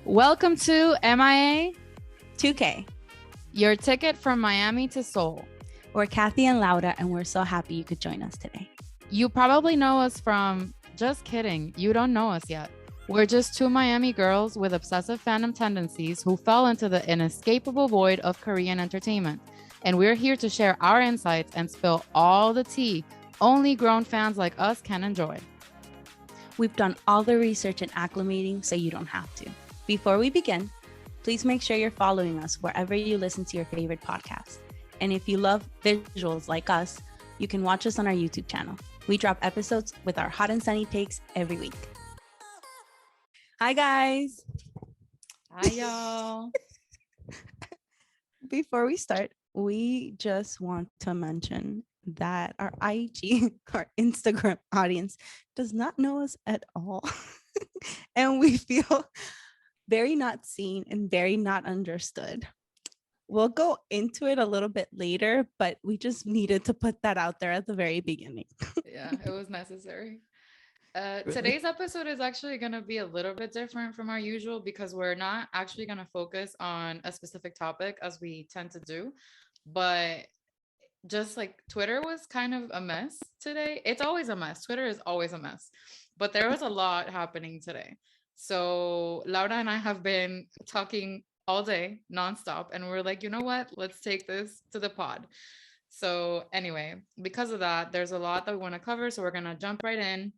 Welcome to MIA 2K. Your ticket from Miami to Seoul. We're Kathy and Laura, and we're so happy you could join us today. You probably know us from, just kidding, you don't know us yet. We're just two Miami girls with obsessive fandom tendencies who fell into the inescapable void of Korean entertainment. And we're here to share our insights and spill all the tea only grown fans like us can enjoy. We've done all the research and acclimating so you don't have to. Before we begin, please make sure you're following us wherever you listen to your favorite podcast. And if you love visuals like us, you can watch us on our YouTube channel. We drop episodes with our hot and sunny takes every week. Hi, guys. Hi, y'all. Before we start, we just want to mention that our IG, our Instagram audience, does not know us at all. And we feel very not seen and very not understood. We'll go into it a little bit later, but we just needed to put that out there at the very beginning. Yeah, it was necessary. Today's episode is actually going to be a little bit different from our usual because we're not actually going to focus on a specific topic as we tend to do, but just like Twitter was kind of a mess today. It's always a mess. Twitter is always a mess, but there was a lot happening today. So Laura and I have been talking all day nonstop, and we're like, you know what? Let's take this to the pod. So anyway, because of that, there's a lot that we want to cover. So we're going to jump right in,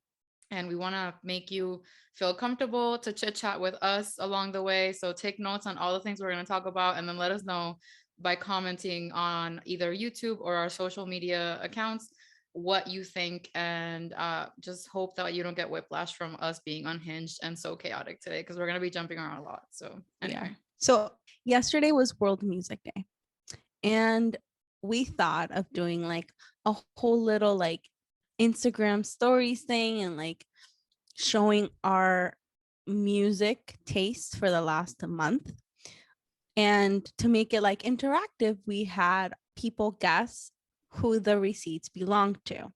and we want to make you feel comfortable to chit chat with us along the way. So take notes on all the things we're going to talk about, and then let us know by commenting on either YouTube or our social media accounts what you think, and just hope that you don't get whiplash from us being unhinged and so chaotic today, because we're going to be jumping around a lot. So anyway. Yeah. So yesterday was World Music Day, and we thought of doing like a whole little like Instagram stories thing and like showing our music taste for the last month. And to make it like interactive, we had people guess who the receipts belong to.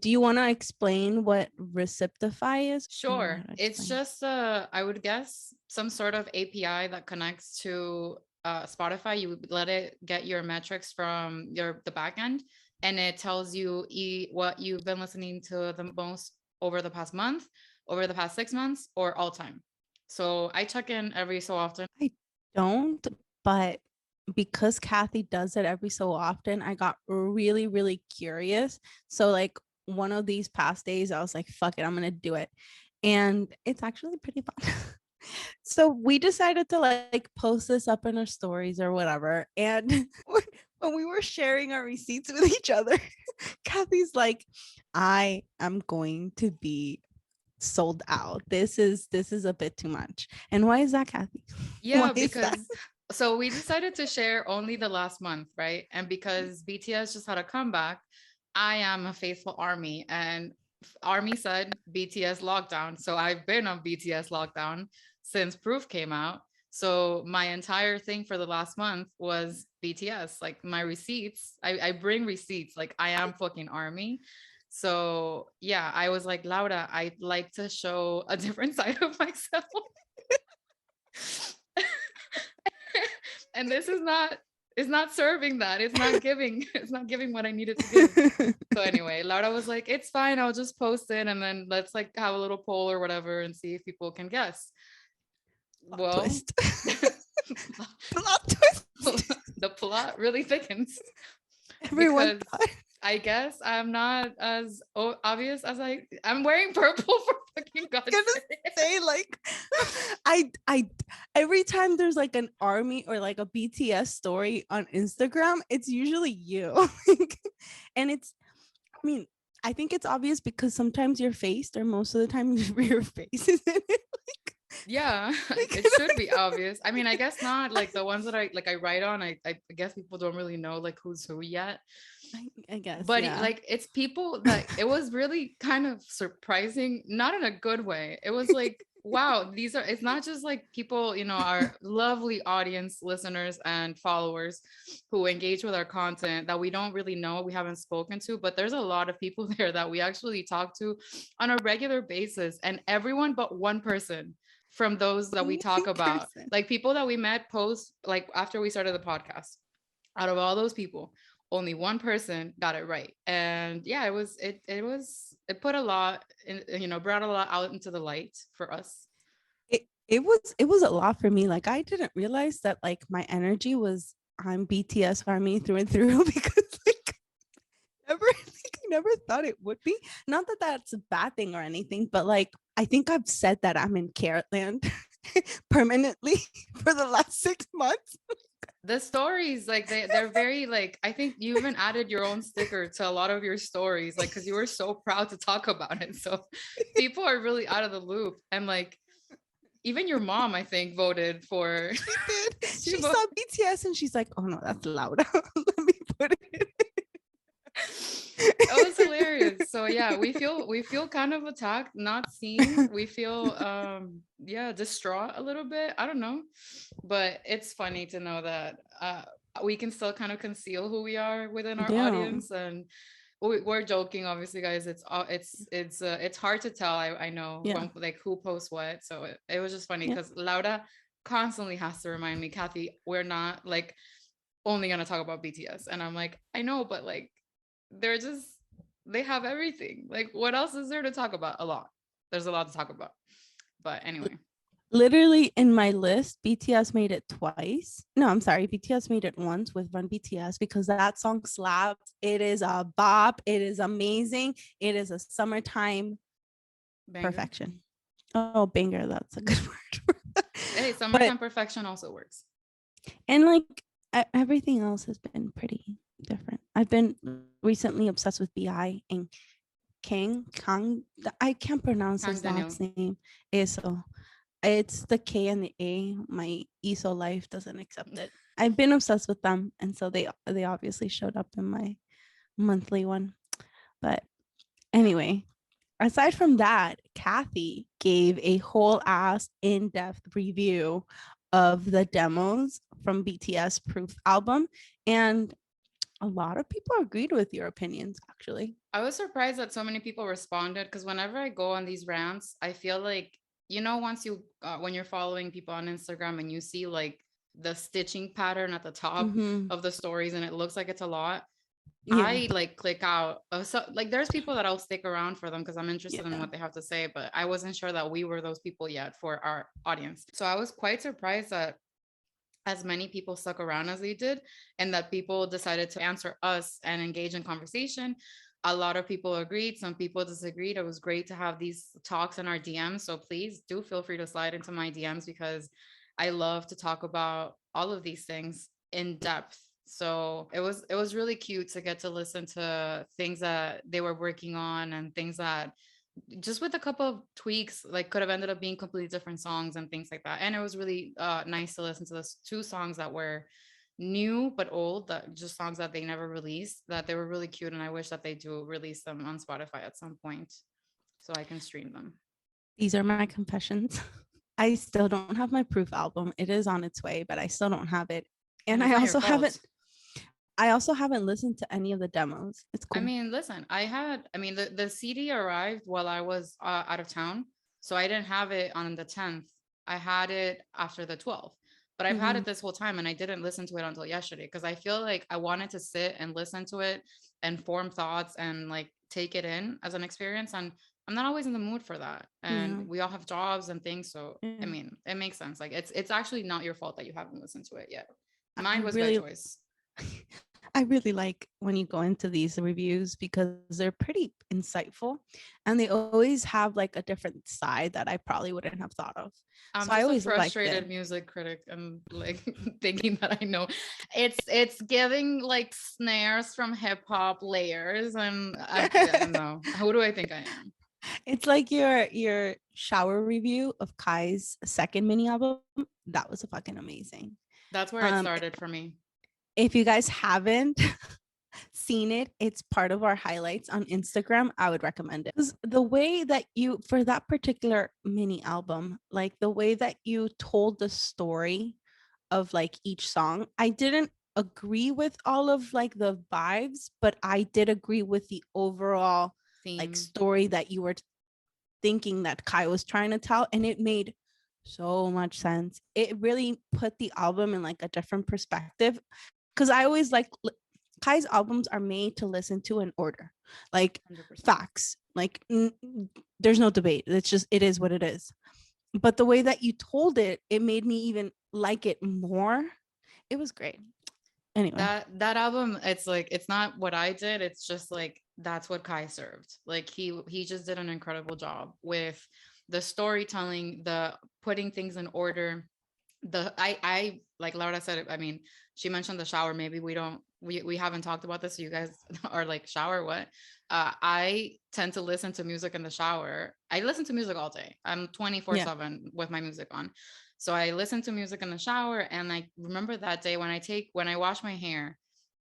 Do you want to explain what Receptify is? Sure. It's just, I would guess, some sort of API that connects to Spotify. You would let it get your metrics from the back end, and it tells you what you've been listening to the most over the past month, over the past 6 months, or all time. So I check in every so often. I don't, but because Kathy does it every so often, I got really, really curious. So like one of these past days, I was like, fuck it, I'm going to do it. And it's actually pretty fun. So we decided to like post this up in our stories or whatever. And when we were sharing our receipts with each other, Kathy's like, I am going to be sold out. This is a bit too much. And why is that, Kathy? Yeah, because so we decided to share only the last month, right? And because BTS just had a comeback, I am a faithful Army, and Army said BTS lockdown. So I've been on BTS lockdown since Proof came out. So my entire thing for the last month was BTS. Like my receipts, I bring receipts. Like I am fucking Army. So yeah, I was like, Laura, I'd like to show a different side of myself. And this is not, it's not serving that. It's not giving what I needed to give. So anyway, Laura was like, it's fine, I'll just post it, and then let's like have a little poll or whatever and see if people can guess. Well, plot twist. The plot really thickens. Everyone I guess I'm not as obvious as I'm wearing purple for fucking God's sake. Say like I every time there's like an Army or like a BTS story on Instagram, it's usually you. And it's, I mean, I think it's obvious because sometimes you're faced, or most of the time your face is in it. Yeah, it should be obvious. I mean, I guess not. Like the ones that I write on, I guess people don't really know like who's who yet. I guess, but yeah. Like it's people that it was really kind of surprising, not in a good way. It was like, wow, it's not just like people, our lovely audience, listeners and followers who engage with our content that we don't really know, we haven't spoken to, but there's a lot of people there that we actually talk to on a regular basis, and everyone but one person from those that we talk about, person. like people that we met post, like after we started the podcast. Out of all those people, only one person got it right. And yeah, it put a lot in, brought a lot out into the light for us. It was a lot for me. Like I didn't realize that like my energy was I'm BTS Army through and through because like I never thought it would be. Not that that's a bad thing or anything, but like I think I've said that I'm in carrot land permanently for the last 6 months. The stories, like they're very like, I think you even added your own sticker to a lot of your stories, like because you were so proud to talk about it. So people are really out of the loop. And like even your mom, I think, voted for. She did. She voted. saw BTS and she's like, "Oh no, that's loud. Let me put it." It was hilarious. So yeah, we feel kind of attacked, not seen. We feel distraught a little bit. I don't know, but it's funny to know that we can still kind of conceal who we are within our audience, and we're joking, obviously, guys. It's hard to tell. I know when, like who posts what. So it was just funny because Laura constantly has to remind me, Kathy, we're not like only gonna talk about BTS, and I'm like, I know, but like they have everything. Like what else is there to talk about? There's a lot to talk about, but anyway. Literally in my list, BTS made it twice. No, I'm sorry, BTS made it once with Run BTS because that song slaps. It is a bop. It is amazing. It is a summertime banger. Perfection. Oh, banger, that's a good word. Hey, summertime perfection also works. And like everything else has been pretty different. I've been recently obsessed with BI and Kang. I can't pronounce his last name. ESO. It's the K and the A. My ESO life doesn't accept it. I've been obsessed with them, and so they obviously showed up in my monthly one. But anyway, aside from that, Kathy gave a whole ass in-depth review of the demos from BTS Puth album, and a lot of people agreed with your opinions, actually. I was surprised that so many people responded because whenever I go on these rants, I feel like, once you, when you're following people on Instagram and you see like the stitching pattern at the top of the stories and it looks like it's a lot, I like click out. So like there's people that I'll stick around for them because I'm interested in what they have to say, but I wasn't sure that we were those people yet for our audience. So I was quite surprised that as many people stuck around as they did and that people decided to answer us and engage in conversation. A lot of people agreed, some people disagreed. It was great to have these talks in our DMs, so please do feel free to slide into my DMs because I love to talk about all of these things in depth. So it was really cute to get to listen to things that they were working on and things that just with a couple of tweaks like could have ended up being completely different songs and things like that. And it was really nice to listen to those two songs that were new but old, that just songs that they never released, that they were really cute, and I wish that they do release them on Spotify at some point so I can stream them. These are my confessions. I still don't have my Puth album. It is on its way, but I still don't have it. And I also haven't listened to any of the demos. It's cool. I mean, listen, the CD arrived while I was out of town. So I didn't have it on the 10th. I had it after the 12th. But I've had it this whole time and I didn't listen to it until yesterday because I feel like I wanted to sit and listen to it and form thoughts and like take it in as an experience. And I'm not always in the mood for that. And we all have jobs and things. So I mean, it makes sense. Like it's actually not your fault that you haven't listened to it yet. Mine was by choice. I really like when you go into these reviews because they're pretty insightful and they always have like a different side that I probably wouldn't have thought of. I'm so I always a frustrated music critic and like thinking that I know it's giving like snares from hip hop layers and I don't know. Who do I think I am? It's like your shower review of Kai's second mini album. That was fucking amazing. That's where it started for me. If you guys haven't seen it, it's part of our highlights on Instagram. I would recommend it. The way that you, for that particular mini album, like the way that you told the story of like each song, I didn't agree with all of like the vibes, but I did agree with the overall theme, like story that you were thinking that Kai was trying to tell. And it made so much sense. It really put the album in like a different perspective. Because I always like Kai's albums are made to listen to in order, like 100%. facts. Like there's no debate. It's just it is what it is. But the way that you told it, it made me even like it more. It was great. Anyway, That album, it's like, it's not what I did, it's just like that's what Kai served. Like he just did an incredible job with the storytelling, the putting things in order. The I like Laura said it, I mean, she mentioned the shower. Maybe we haven't talked about this, so you guys are like, shower what? I tend to listen to music in the shower. I listen to music all day. I'm 24 yeah. 7 with my music on. So I listen to music in the shower, and I remember that day when I wash my hair,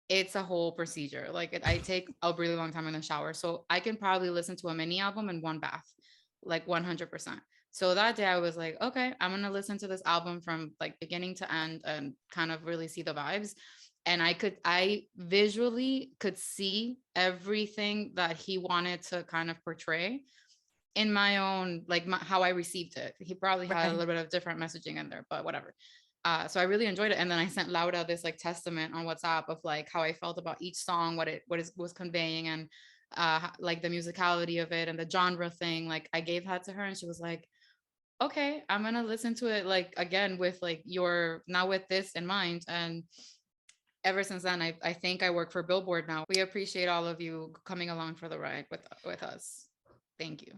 it's a whole procedure. Like I take a really long time in the shower. So I can probably listen to a mini album in one bath, like 100%. So that day I was like, okay, I'm going to listen to this album from like beginning to end and kind of really see the vibes. And I visually could see everything that he wanted to kind of portray in my own, like how I received it. He probably had a Right. little bit of different messaging in there, but whatever. So I really enjoyed it. And then I sent Laura this like testament on WhatsApp of like how I felt about each song, what it was conveying, and like the musicality of it and the genre thing. Like I gave that to her, and she was like, okay, I'm gonna listen to it like again with like your now with this in mind. And ever since then, I think I work for Billboard now. We appreciate all of you coming along for the ride with us. Thank you.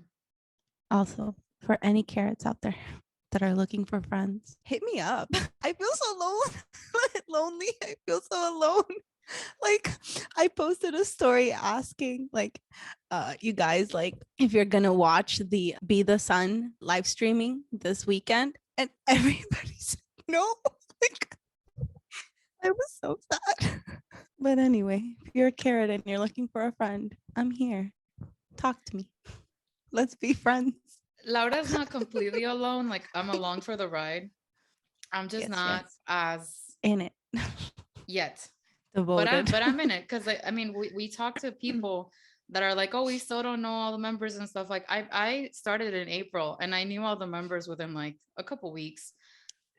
Also, for any carrots out there that are looking for friends, hit me up. I feel so lonely. I feel so alone. Like I posted a story asking like you guys, like if you're gonna watch the Be the Sun live streaming this weekend, and everybody said no. Like I was so sad. But anyway, if you're a carrot and you're looking for a friend, I'm here. Talk to me. Let's be friends. Laura's not completely alone. Like I'm along for the ride. I'm just Yes, not yes. as In it. yet. Devoted. But I'm in it because I mean we talk to people that are like, oh, we still don't know all the members and stuff. Like I started in April and I knew all the members within like a couple weeks.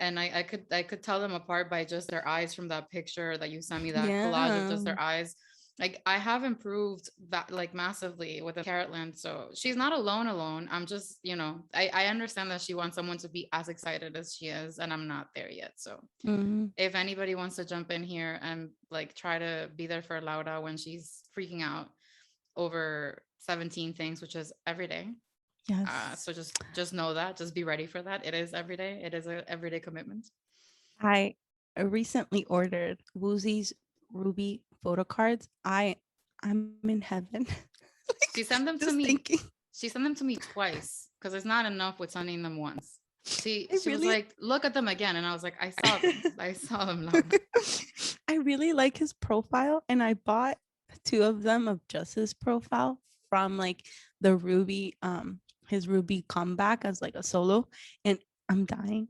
And I could tell them apart by just their eyes from that picture that you sent me, that collage of Yeah. just their eyes. Like I have improved that like massively with the Carrotland. So she's not alone. I'm just, I understand that she wants someone to be as excited as she is, and I'm not there yet. So Mhm. if anybody wants to jump in here and like try to be there for Laura when she's freaking out over 17 things, which is every day. Yes. So just know that, just be ready for that. It is every day. It is an everyday commitment. I recently ordered Woozy's Ruby photo cards. I'm in heaven. She Like sent them to just me. thinking. She sent them to me twice because it's not enough with sending them once. I She was really like, look at them again, and I was like, I saw them. I saw them, Laura. I really like his profile, and I bought two of them of just his profile from like the Ruby his Ruby comeback as like a solo, and I'm dying.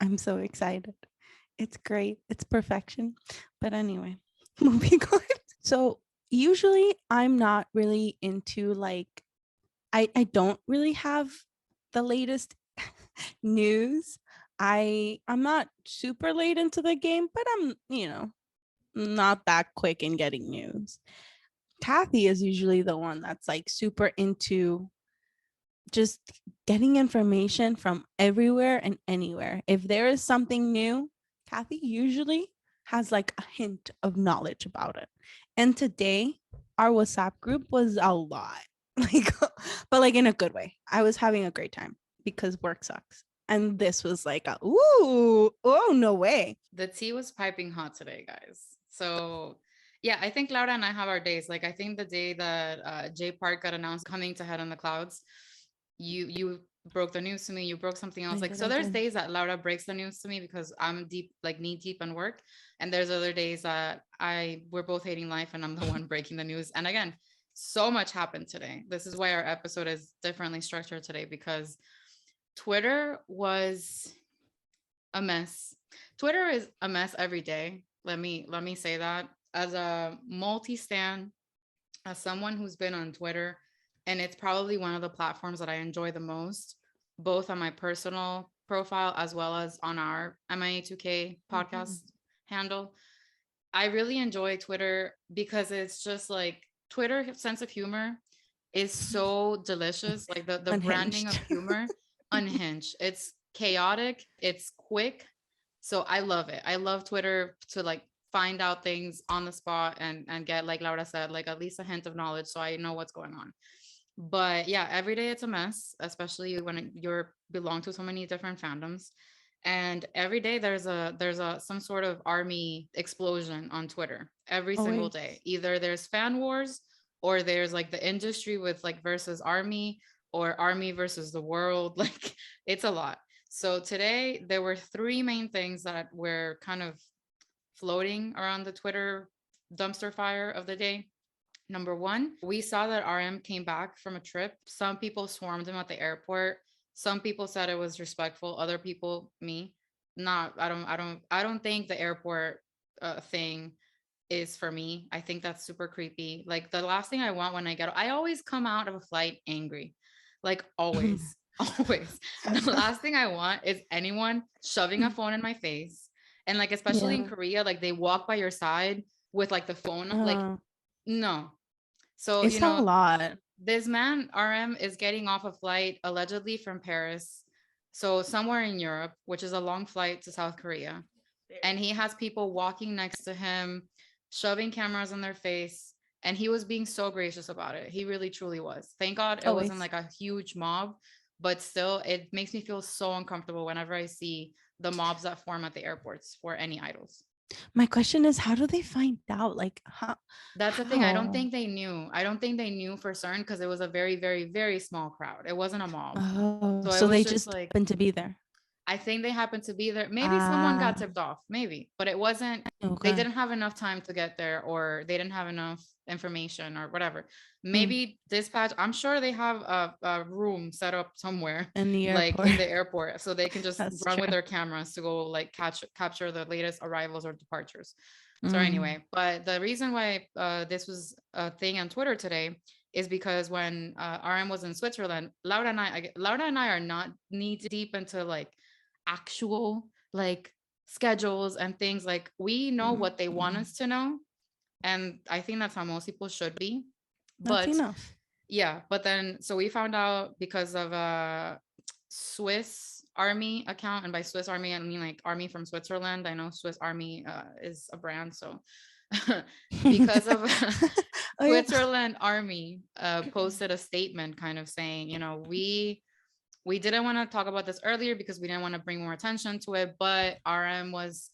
I'm so excited. It's great. It's perfection. But anyway, moving on. So usually I'm not really into like I don't really have the latest news. I'm not super late into the game, but I'm, not that quick in getting news. Kathy is usually the one that's like super into just getting information from everywhere and anywhere. If there is something new, Kathy usually has like a hint of knowledge about it. And today, our WhatsApp group was a lot, like, but like in a good way. I was having a great time because work sucks. And this was like, ooh, oh, no way. The tea was piping hot today, guys. So yeah, I think Laura and I have our days. Like I think the day that Jay Park got announced coming to Head on the Clouds, you broke the news to me. You broke something else. Like so, I there's did. days that Laura breaks the news to me because I'm deep, like knee deep in work, and there's other days that we're both hating life, and I'm the one breaking the news. And again, so much happened today. This is why our episode is differently structured today because Twitter was a mess. Twitter is a mess every day. Let me say that as a multi-stan, as someone who's been on Twitter, and it's probably one of the platforms that I enjoy the most, both on my personal profile as well as on our MIA2K podcast handle. I really enjoy Twitter because it's just like Twitter sense of humor is so delicious. Like the branding of Unhinged. humor, unhinged. It's chaotic, it's quick. So I love it. I love Twitter to like find out things on the spot and get, like Laura said, like at least a hint of knowledge so I know what's going on. But yeah, every day it's a mess, especially when you're belong to so many different fandoms. And every day there's a some sort of army explosion on Twitter every single Always. day. Either there's fan wars, or there's like the industry with like versus army, or army versus the world. Like it's a lot. So today there were three main things that were kind of floating around the Twitter dumpster fire of the day. Number one, we saw that RM came back from a trip. Some people swarmed him at the airport. Some people said it was respectful. Other people, me, not. I don't think the airport thing is for me. I think that's super creepy. Like the last thing I want when I always come out of a flight angry, like always, always. The last thing I want is anyone shoving a phone in my face, and like especially in Yeah. Korea, like they walk by your side with like the phone, like no. So, It's a lot. this man, RM, is getting off a flight allegedly from Paris. So, somewhere in Europe, which is a long flight to South Korea. And he has people walking next to him, shoving cameras in their face. And he was being so gracious about it. He really, truly was. Thank God it wasn't Always. like a huge mob, but still, it makes me feel so uncomfortable whenever I see the mobs that form at the airports for any idols. My question is, how do they find out? Like, how? That's the thing. I don't How? think they knew. I don't think they knew for certain because it was a very, very, very small crowd. It wasn't a mob. Oh, So it so was they just just like, happen to be there. I think they happened to be there. Maybe someone got Ah, tipped off, maybe, but it wasn't, they okay. didn't have enough time to get there, or they didn't have enough information or whatever. Hmm. Maybe dispatch, I'm sure they have a room set up somewhere, In the like airport. in the airport, so they can just That's run with true. their cameras to go like capture the latest arrivals or departures. So Mm. anyway, but the reason why this was a thing on Twitter today is because when RM was in Switzerland, Laura and I are not knee deep into like actual like schedules and things. Like we know what they want Mm. us to know, and I think that's how most people should be. That's But enough. yeah, but then so we found out because of a Swiss Army account, and by Swiss Army I mean like Army from Switzerland. I know Swiss Army is a brand, so because of Oh yeah. Switzerland Army posted a statement kind of saying, we didn't want to talk about this earlier because we didn't want to bring more attention to it, but RM was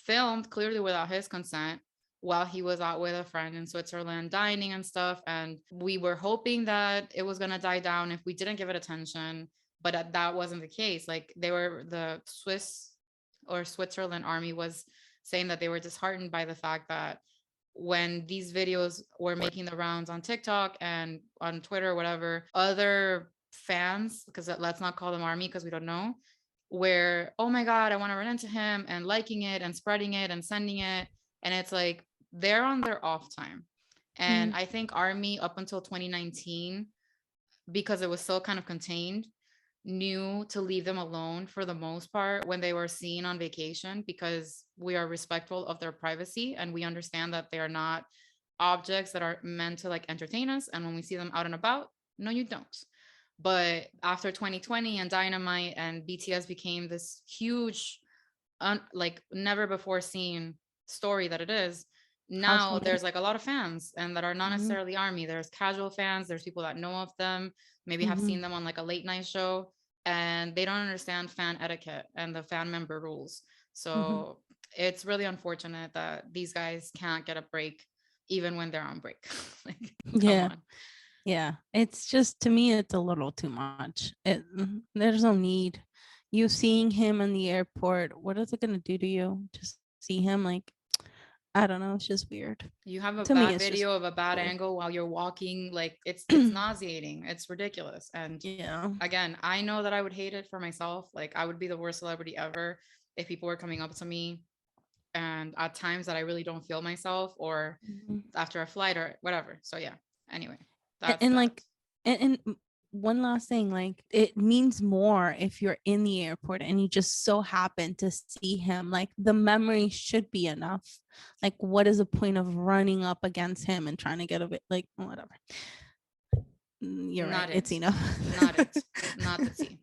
filmed clearly without his consent while he was out with a friend in Switzerland dining and stuff. And we were hoping that it was going to die down if we didn't give it attention, but that wasn't the case. Like the Swiss or Switzerland Army was saying that they were disheartened by the fact that when these videos were making the rounds on TikTok and on Twitter or whatever, other fans, because let's not call them army because we don't know, where, oh my God, I want to run into him, and liking it and spreading it and sending it. And it's like they're on their off time. And Mm. I think Army up until 2019, because it was still kind of contained, knew to leave them alone for the most part when they were seen on vacation, because we are respectful of their privacy and we understand that they are not objects that are meant to like entertain us. And when we see them out and about, no, you don't. But after 2020 and Dynamite and BTS became this huge, like never before seen story that it is, now Household name. there's like a lot of fans, and that are not Mm-hmm. necessarily army. There's casual fans, there's people that know of them, maybe have Mm-hmm. seen them on like a late night show, and they don't understand fan etiquette and the fan member rules. Mm-hmm. So it's really unfortunate that these guys can't get a break even when they're on break. Like, come Yeah. on. Yeah. It's just, to me, it's a little too much. There's no need. You seeing him in the airport, what is it gonna do to you? Just see him, like, I don't know. It's just weird. You have a To me, bad it's just video of a bad weird. angle while you're walking, like it's nauseating, it's ridiculous. And Yeah. again, I know that I would hate it for myself. Like I would be the worst celebrity ever if people were coming up to me and at times that I really don't feel myself, or Mhm. after a flight or whatever. So yeah. Anyway, And, that's and that. like, and one last thing, like it means more if you're in the airport and you just so happen to see him. Like the memory should be enough. Like, what is the point of running up against him and trying to get a bit like whatever? You're right. It's enough. Not it. Not the tea.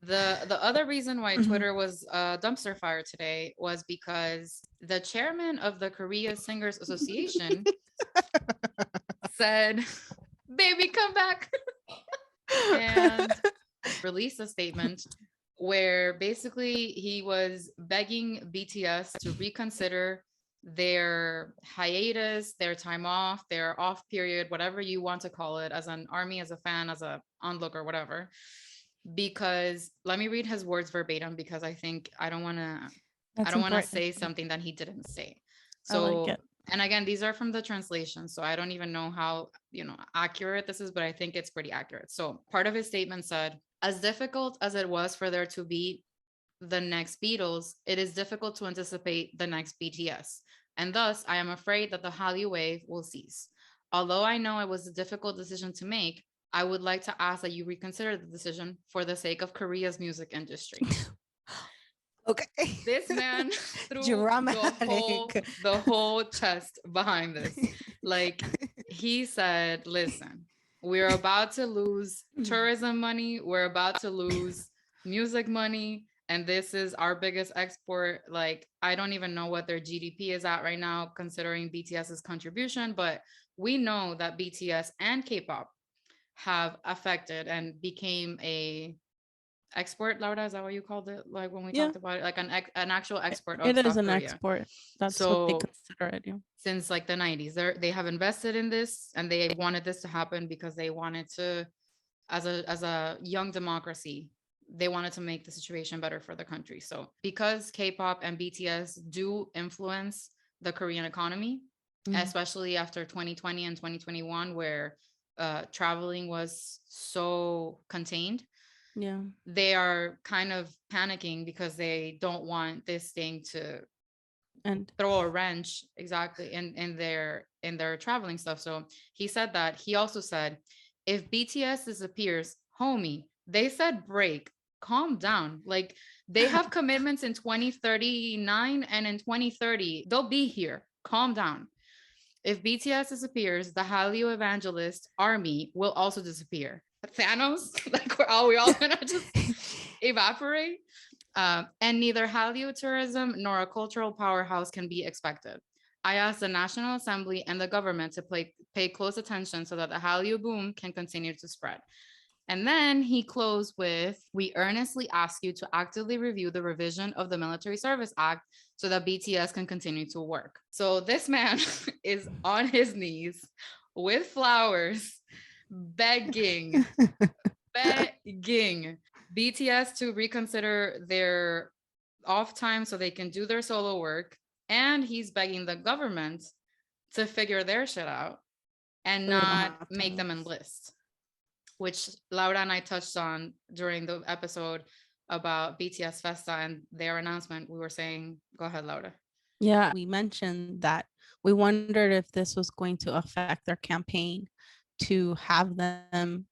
The other reason why Twitter was a dumpster fire today was because the chairman of the Korea Singers Association said, "Baby, come back," and released a statement where basically he was begging BTS to reconsider their hiatus, their time off, their off period, whatever you want to call it, as an army, as a fan, as a onlooker, whatever. Because let me read his words verbatim, because I think I don't want to say something that he didn't say. So, like, and again, these are from the translation, so I don't even know how, accurate this is, but I think it's pretty accurate. So part of his statement said, "As difficult as it was for there to be the next Beatles, it is difficult to anticipate the next BTS. And thus, I am afraid that the Hallyu wave will cease. Although I know it was a difficult decision to make, I would like to ask that you reconsider the decision for the sake of Korea's music industry." Okay. This man threw the whole chest behind this. Like, he said, "Listen, we're about to lose tourism money. We're about to lose music money. And this is our biggest export. Like, I don't even know what their GDP is at right now, considering BTS's contribution. But we know that BTS and K-pop have affected and became a export." Laura, is that what you called it? Like when we talked about it, like an actual export of South Korea. Export. That's what they consider it. Yeah. Since like the 90s, they have invested in this, and they wanted this to happen because they wanted to, as a young democracy, they wanted to make the situation better for the country. So because K-pop and BTS do influence the Korean economy, especially after 2020 and 2021, where traveling was so contained, they are kind of panicking because they don't want this thing to throw a wrench exactly in their traveling stuff. So he said that. He also said, "If BTS disappears, homie, they said break, calm down. Like, they have commitments in 2039 and in 2030. They'll be here. Calm down. If BTS disappears, the Hallyu evangelist army will also disappear. Thanos, like, are we all gonna just evaporate? And neither Hallyu tourism nor a cultural powerhouse can be expected. I ask the National Assembly and the government to pay close attention so that the Hallyu boom can continue to spread." And then he closed with, "We earnestly ask you to actively review the revision of the Military Service Act so that BTS can continue to work." So this man is on his knees with flowers, begging BTS to reconsider their off time so they can do their solo work. And he's begging the government to figure their shit out and not make them enlist, which Laura and I touched on during the episode about BTS Festa and their announcement. We were saying, go ahead, Laura. Yeah, we mentioned that we wondered if this was going to affect their campaign to have them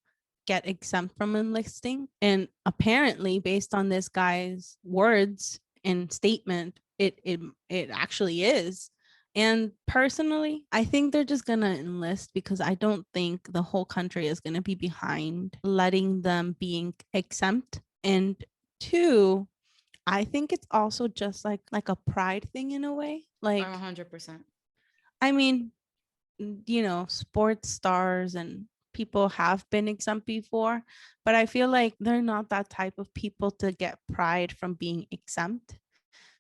get exempt from enlisting. And apparently, based on this guy's words and statement, it actually is. And personally, I think they're just going to enlist because I don't think the whole country is going to be behind letting them being exempt. And two, I think it's also just like a pride thing in a way. Like 100%. I mean, sports stars and people have been exempt before, but I feel like they're not that type of people to get pride from being exempt.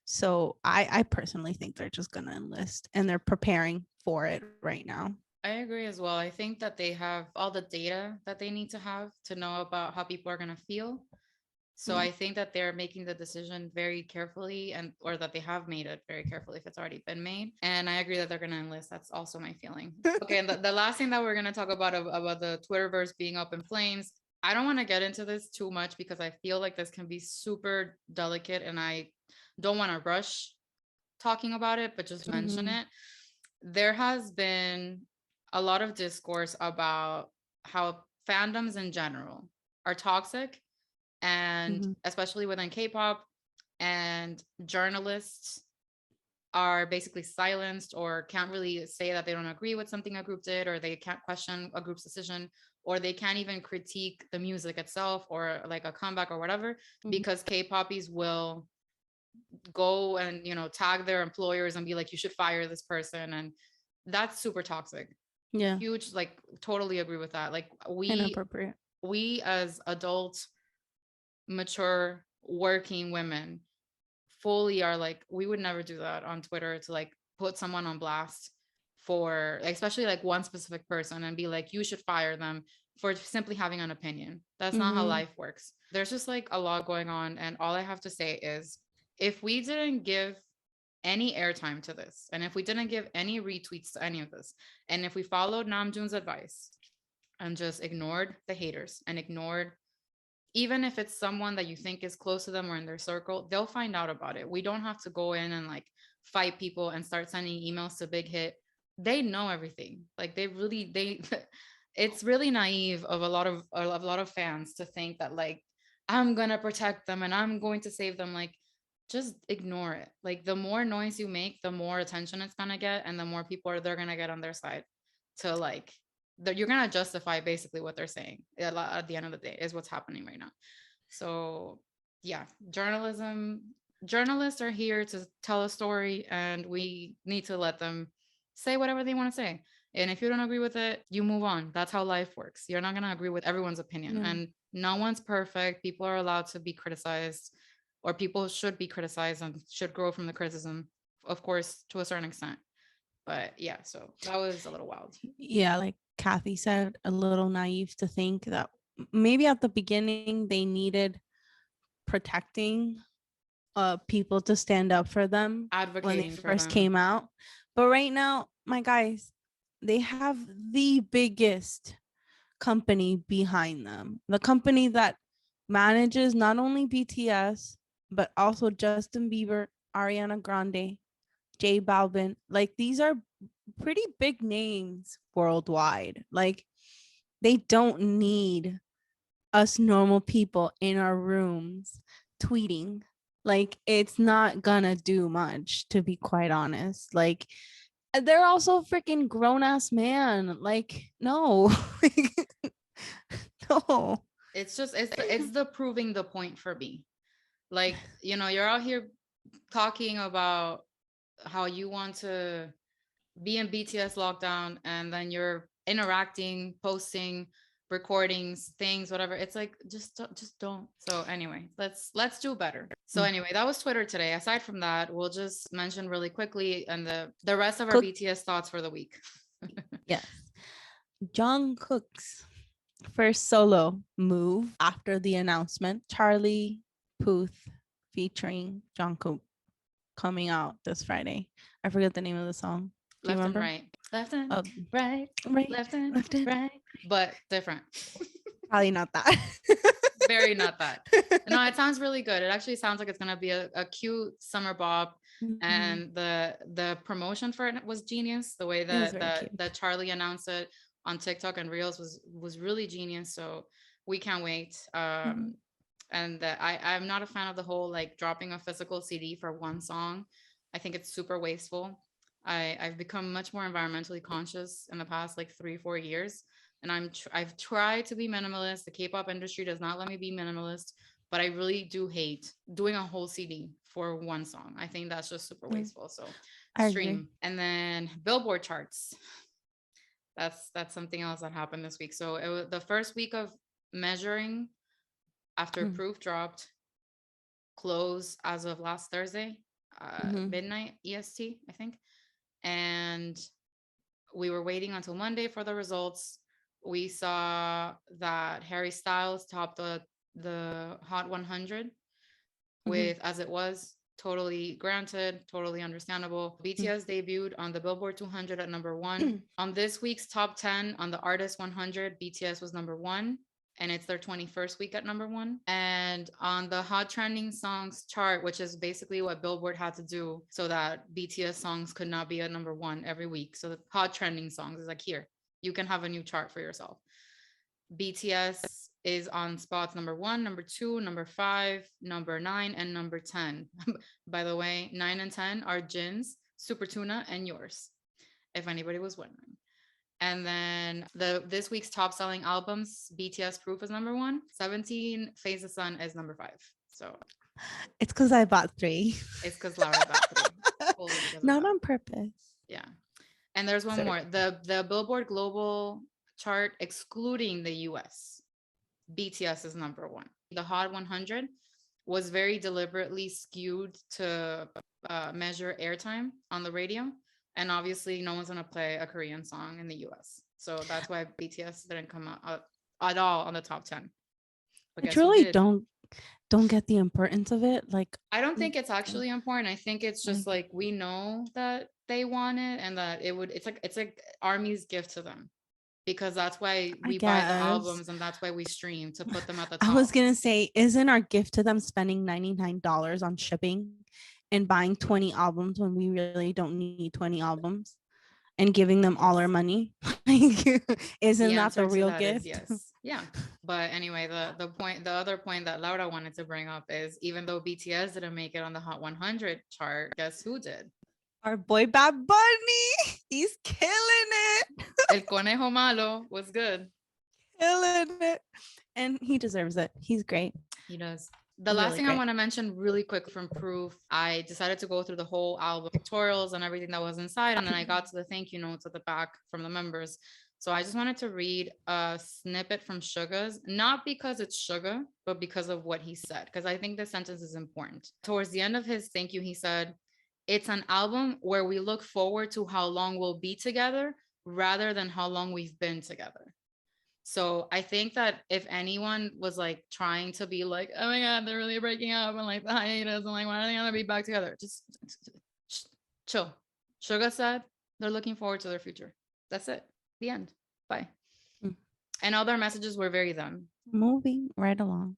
So I personally think they're just going to enlist, and they're preparing for it right now. I agree as well. I think that they have all the data that they need to have to know about how people are going to feel. So I think that they're making the decision very carefully, or that they have made it very carefully if it's already been made. And I agree that they're going to enlist. That's also my feeling. Okay, and the last thing that we're going to talk about the Twitterverse being up in flames, I don't want to get into this too much because I feel like this can be super delicate, and I don't want to rush talking about it, but just mention it. There has been a lot of discourse about how fandoms in general are toxic, and Mhm. especially within K-pop, and journalists are basically silenced or can't really say that they don't agree with something a group did, or they can't question a group's decision, or they can't even critique the music itself or like a comeback or whatever, Mhm. because K-poppies will go and tag their employers and be like, you should fire this person, and that's super toxic. Yeah, Huge, like totally agree with that. Like inappropriate. we as adult, mature, working women fully are like, we would never do that on Twitter to like put someone on blast for, especially like one specific person, and be like, you should fire them for simply having an opinion. That's not how Mhm. life works. There's just like a lot going on. And all I have to say is, if we didn't give any airtime to this, and if we didn't give any retweets to any of this, and if we followed Namjoon's advice and just ignored the haters and ignored, even if it's someone that you think is close to them or in their circle, they'll find out about it. We don't have to go in and like fight people and start sending emails to Big Hit. They know everything. Like they it's really naive of a lot of fans to think that like, I'm going to protect them and I'm going to save them. Like, just ignore it. Like, the more noise you make, the more attention it's going to get, and the more people they're going to get on their side to like, that you're gonna justify basically what they're saying at the end of the day, is what's happening right now. So yeah, journalists are here to tell a story, and we need to let them say whatever they want to say. And if you don't agree with it, you move on. That's how life works. You're not gonna agree with everyone's opinion, Yeah. and no one's perfect. People are allowed to be criticized, or people should be criticized and should grow from the criticism, of course, to a certain extent. But yeah, so that was a little wild. Yeah, like Kathy said, a little naive to think that maybe at the beginning they needed protecting people to stand up for them when they Advocating for first them. came out. But right now, my guys, they have the biggest company behind them. The company that manages not only BTS, but also Justin Bieber, Ariana Grande, J Balvin. Like, these are pretty big names worldwide. Like, they don't need us normal people in our rooms tweeting. Like, it's not gonna do much, to be quite honest. Like, they're also freaking grown-ass man. Like, no. No. It's just it's the proving the point for me. Like, you're out here talking about how you want to be in BTS lockdown, and then you're interacting, posting recordings, things, whatever. It's like, just don't. So anyway, let's do better. So anyway, that was Twitter today. Aside from that, we'll just mention really quickly and the rest of our Cook. BTS thoughts for the week. Yes. Jungkook's first solo move after the announcement. Charlie Puth featuring Jungkook coming out this Friday. I forget the name of the song. Do you Left and remember? right. Left and Oh, right. right. Left and Left and right. But different. probably not that. Very not that. No, it sounds really good. It actually sounds like it's gonna be a cute summer bop. Mhm. And the promotion for it was genius. The way It was that very that, cute. that Charlie announced it on TikTok and Reels was really genius. So we can't wait. Mhm. And that I'm not a fan of the whole like dropping a physical CD for one song. I think it's super wasteful. I've become much more environmentally conscious in the past like 3-4 years, and I've tried to be minimalist. The K-pop industry does not let me be minimalist, but I really do hate doing a whole CD for one song. I think that's just super Mm, wasteful. So I agree. stream. And then Billboard Charts. That's something else that happened this week. So it was the first week of measuring after Mm, Proof dropped, close as of last Thursday, mhm. midnight EST, I think. And we were waiting until Monday for the results. We saw that Harry Styles topped the Hot 100 Mhm. with As It Was. Totally granted, totally understandable. Mm. BTS debuted on the Billboard 200 at number one. On this week's top 10 on the Artist 100, BTS was number one, and it's their 21st week at number one. And on the Hot Trending Songs chart, which is basically what Billboard had to do so that BTS songs could not be at number one every week. So the Hot Trending Songs is like, here, you can have a new chart for yourself. BTS is on spots number 1, number 2, number 5, number 9, and number 10. By the way, 9 and 10 are Jin's, Super Tuna, and yours, if anybody was wondering. And then this week's top selling albums, BTS Proof is number 1, 17 Phase the Sun is number 5. So It's because I bought 3. it's because Laura bought 3. Fully because of Not that. on purpose. Yeah. And there's one more. The Billboard Global Chart, excluding the US, BTS is number 1. The Hot 100 was very deliberately skewed to measure airtime on the radio. And obviously, no one's going to play a Korean song in the US. So that's why BTS didn't come out at all on the top 10. But I truly don't get the importance of it. Like, I don't think it's actually important. I think it's just like we know that they want it and that it's like Army's gift to them. Because that's why we buy the albums and that's why we stream, to put them at the top. I was going to say, isn't our gift to them spending $99 on shipping and buying 20 albums when we really don't need 20 albums and giving them all our money? Isn't that the real gift? Yes. Yeah. But anyway, the other point that Laura wanted to bring up is, even though BTS didn't make it on the Hot 100 chart, guess who did? Our boy Bad Bunny. He's killing it. El Conejo Malo was good. Killing it. And he deserves it. He's great. He does. The last thing I want to mention really quick from Proof, I decided to go through the whole album tutorials and everything that was inside. And then I got to the thank you notes at the back from the members. So I just wanted to read a snippet from Suga's, not because it's Suga, but because of what he said, because I think this sentence is important. Towards the end of his thank you, he said, "It's an album where we look forward to how long we'll be together rather than how long we've been together." So I think that if anyone was like trying to be like, oh my God, they're really breaking up and like the hiatus and like, why are they gonna be back together? Just chill. Suga said they're looking forward to their future. That's it. The end. Bye. And all their messages were very them. Moving right along.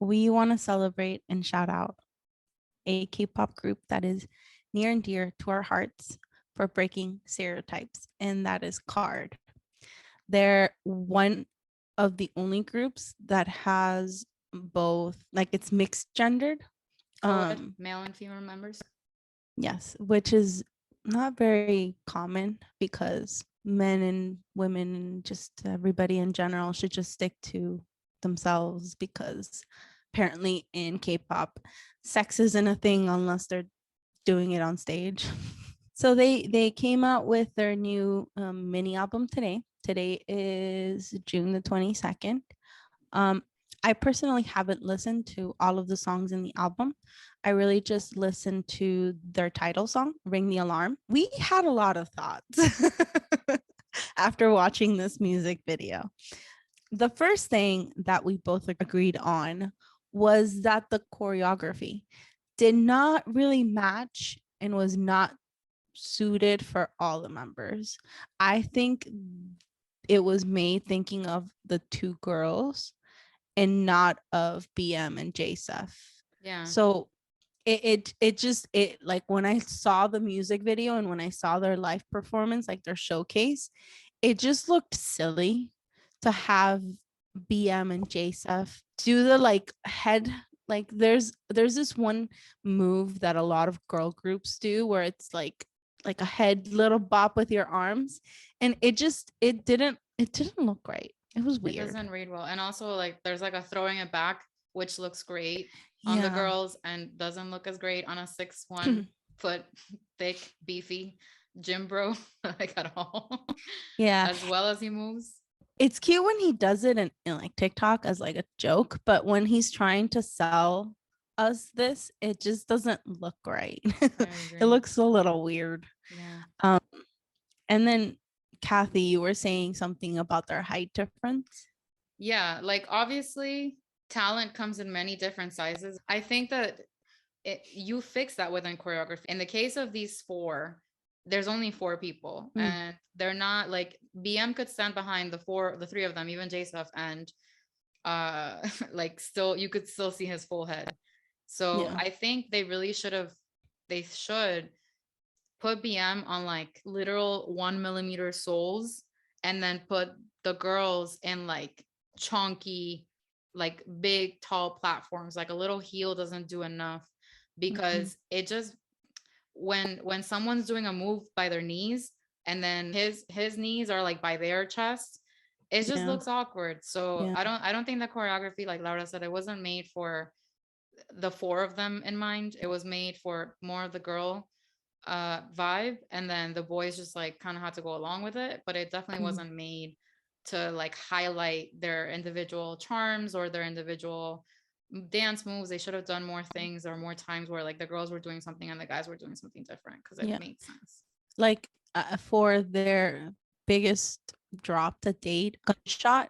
We want to celebrate and shout out a K-pop group that is near and dear to our hearts for breaking stereotypes, and that is KARD. They're one of the only groups that has both, like, it's mixed gendered. Male and female members. Yes, which is not very common because men and women and just everybody in general should just stick to themselves, because apparently in K-pop, sex isn't a thing unless they're doing it on stage. So they came out with their new mini album today. Today is June the 22nd. I personally haven't listened to all of the songs in the album. I really just listened to their title song, Ring the Alarm. We had a lot of thoughts after watching this music video. The first thing that we both agreed on was that the choreography did not really match and was not suited for all the members. I think it was made thinking of the two girls and not of BM and JSF. Yeah. So it just like when I saw the music video and when I saw their live performance, like their showcase, it just looked silly to have BM and JSF do the like head, like there's this one move that a lot of girl groups do where it's like a head little bop with your arms, and it didn't look right. It was weird. It doesn't read well. And also, like, there's like a throwing it back, which looks great on the girls and doesn't look as great on a 6'1" foot thick beefy gym bro, like at all. Yeah, as well as he moves. It's cute when he does it in like TikTok as like a joke, but when he's trying to sell us this, it just doesn't look right. It looks a little weird. Yeah. And then Kathy, you were saying something about their height difference. Yeah, like obviously talent comes in many different sizes. I think that you fix that within choreography. In the case of these four, there's only 4 people, and they're not like BM could stand behind the 3 of them, even JSF, and like still you could still see his full head. So I think they should put BM on like literal 1 millimeter soles, and then put the girls in like chunky, like big, tall platforms. Like a little heel doesn't do enough because it just when someone's doing a move by their knees and then his knees are like by their chest, it just Yeah. looks awkward. So Yeah. I don't think the choreography, like Laura said, it wasn't made for the four of them in mind. It was made for more of the girl vibe, and then the boys just like kind of had to go along with it, but it definitely Mhm. wasn't made to like highlight their individual charms or their individual dance moves. They should have done more things or more times where like the girls were doing something and the guys were doing something different, because it Yeah. made sense. Like for their biggest drop to date, Gunshot,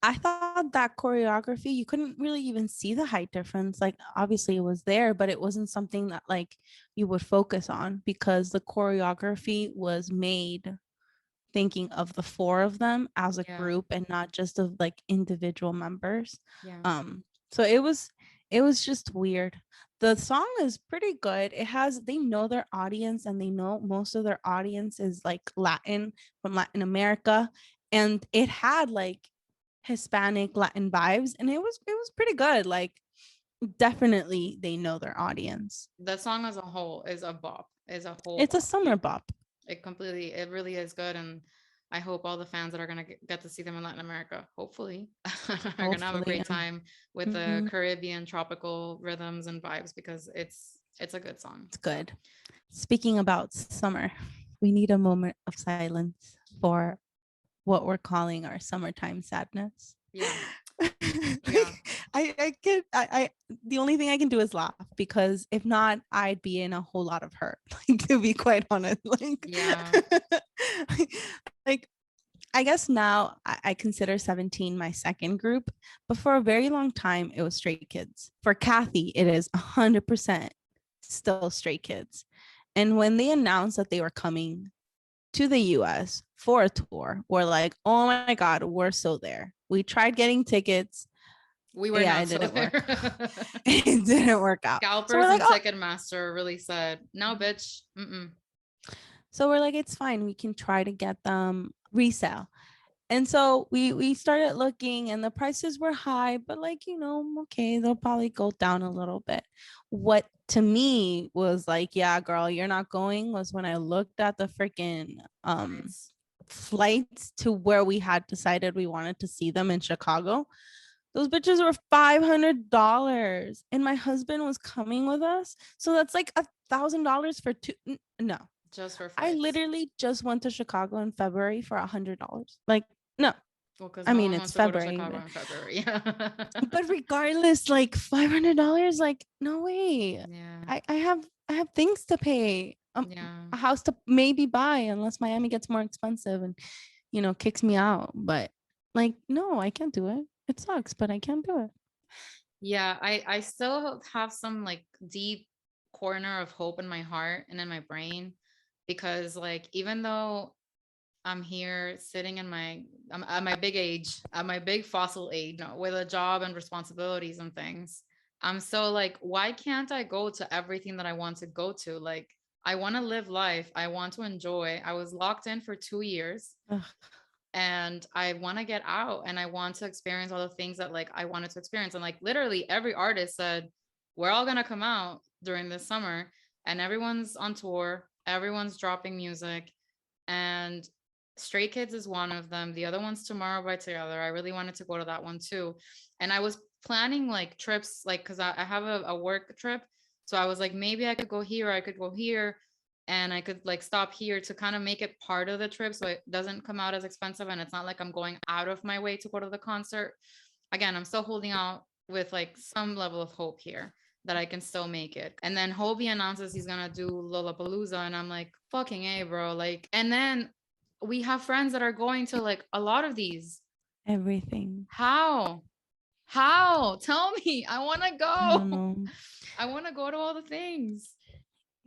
I thought that choreography, you couldn't really even see the height difference. Like obviously it was there, but it wasn't something that like you would focus on because the choreography was made thinking of the four of them as a Yeah, group and not just of like individual members. yeah, So it was just weird. The song is pretty good. It has, they know their audience and they know most of their audience is like Latin, from Latin America, and it had like Hispanic Latin vibes, and it was pretty good. Like definitely they know their audience. the song as a whole is a bop, is a whole It's a bop. summer bop. It really is good. And I hope all the fans that are going to get to see them in Latin America, hopefully, are going to have a Hopefully. great time with the Mhm. Caribbean tropical rhythms and vibes, because it's a good song. It's good. Speaking about summer, we need a moment of silence for what we're calling our summertime sadness. Yeah. Yeah. I could I the only thing I can do is laugh, because if not, I'd be in a whole lot of hurt. Like, to be quite honest, like Yeah. like I guess now I consider 17 my second group, but for a very long time it was Stray Kids. For Kathy, it is 100% still Stray Kids. And when they announced that they were coming to the US for a tour, we're like, oh my God, we're so there. We tried getting tickets. We were Yeah, not it so didn't work. there. It didn't work out. So we're Scalpers like, and oh, Ticketmaster really said, no, bitch. Mm-mm. it's fine. We can try to get them resale. And so we started looking, and the prices were high, but like, okay, they'll probably go down a little bit. What to me was like, yeah, girl, you're not going, was when I looked at the freaking Nice. flights to where we had decided we wanted to see them in Chicago. Those bitches were $500, and my husband was coming with us. So that's like $1,000 for two. No, Just for I flights. literally just went to Chicago in February for $100. Like, no, Well, because I no mean, one it's wants to go to February, Chicago in February. but regardless, like $500, like, no way. Yeah. I have things to pay. Yeah. A house to maybe buy, unless Miami gets more expensive and kicks me out. But like, no, I can't do it. It sucks, but I can't do it. Yeah. I still have some like deep corner of hope in my heart and in my brain, because like even though I'm here sitting I'm at my big age, at my big fossil age, with a job and responsibilities and things, I'm so like, why can't I go to everything that I want to go to? Like, I want to live life. I want to enjoy. I was locked in for 2 years Ugh. and I want to get out and I want to experience all the things that like I wanted to experience. And like literally every artist said, we're all going to come out during this summer, and everyone's on tour, everyone's dropping music. And Stray Kids is one of them. The other one's Tomorrow by Together. I really wanted to go to that one too. And I was planning like trips, like, because I have a work trip. So I was like, maybe I could go here, I could go here, and I could like stop here to kind of make it part of the trip so it doesn't come out as expensive. And it's not like I'm going out of my way to go to the concert. Again, I'm still holding out with like some level of hope here that I can still make it. And then Hobie announces he's gonna do Lollapalooza, and I'm like, fucking A, bro. Like, and then we have friends that are going to like a lot of these. Everything. How? How? Tell me. I want to I don't go. know. I want to go to all the things.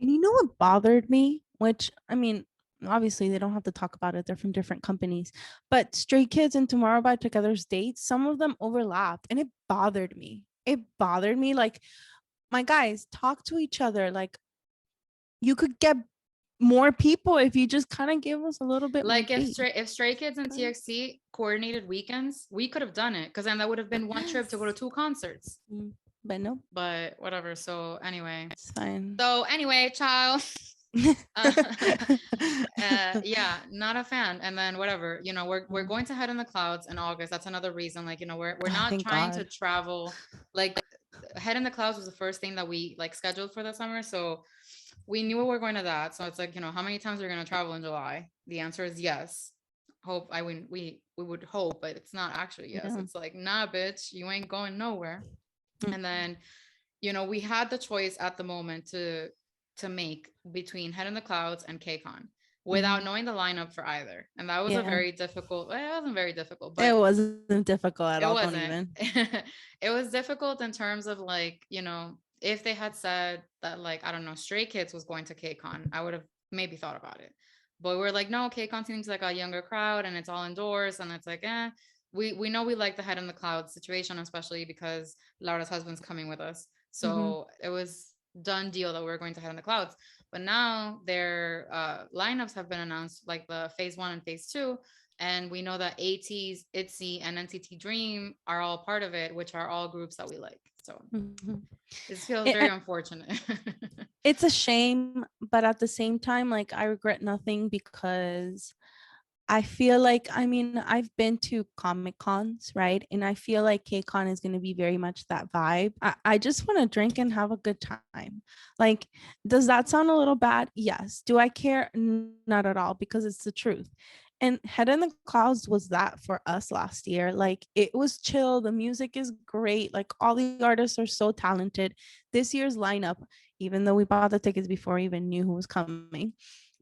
And you know what bothered me? Which, I mean, obviously they don't have to talk about it. They're from different companies. But Stray Kids and Tomorrow by Together's dates, some of them overlapped, and it bothered me. It bothered me. Like, my guys, talk to each other. Like, you could get more people if you just kind of give us a little bit Like more if Stray Kids and TXT coordinated weekends, we could have done it because then that would have been one trip to go to 2 concerts. But no, But whatever. So anyway, it's fine. child. Yeah, not a fan. And then whatever, we're going to Head in the Clouds in August. That's another reason. Like, we're not Thank trying to God. travel. Like, Head in the Clouds was the first thing that we like scheduled for the summer. So we knew we were going to that. So it's like, how many times are we gonna travel in July? The answer is yes. Hope I win. We would hope, but it's not actually yes. Yeah. It's like, nah, bitch, you ain't going nowhere. Mm. And then, we had the choice at the moment to make between Head in the Clouds and KCON without knowing the lineup for either. And that was a very difficult, well, it wasn't very difficult, but it wasn't difficult at it all. wasn't. Don't even. It was difficult in terms of like, if they had said that, like, I don't know, Stray Kids was going to KCON, I would have maybe thought about it. But we're like, no, KCON seems like a younger crowd and it's all indoors. And it's like, we know we like the Head in the Clouds situation, especially because Laura's husband's coming with us. So it was done deal that we're going to Head in the Clouds. But now their lineups have been announced, like the phase 1 and phase 2. And we know that ATEEZ, ITZY, and NCT Dream are all part of it, which are all groups that we like. So this feels very unfortunate. It's a shame, but at the same time, like, I regret nothing because I feel like, I mean, I've been to Comic Cons, right? And I feel like KCON is going to be very much that vibe. I just want to drink and have a good time. Like, does that sound a little bad? Yes. Do I care? Not at all, because it's the truth. And Head in the Clouds was that for us last year. Like, it was chill. The music is great. Like, all the artists are so talented. This year's lineup, even though we bought the tickets before we even knew who was coming,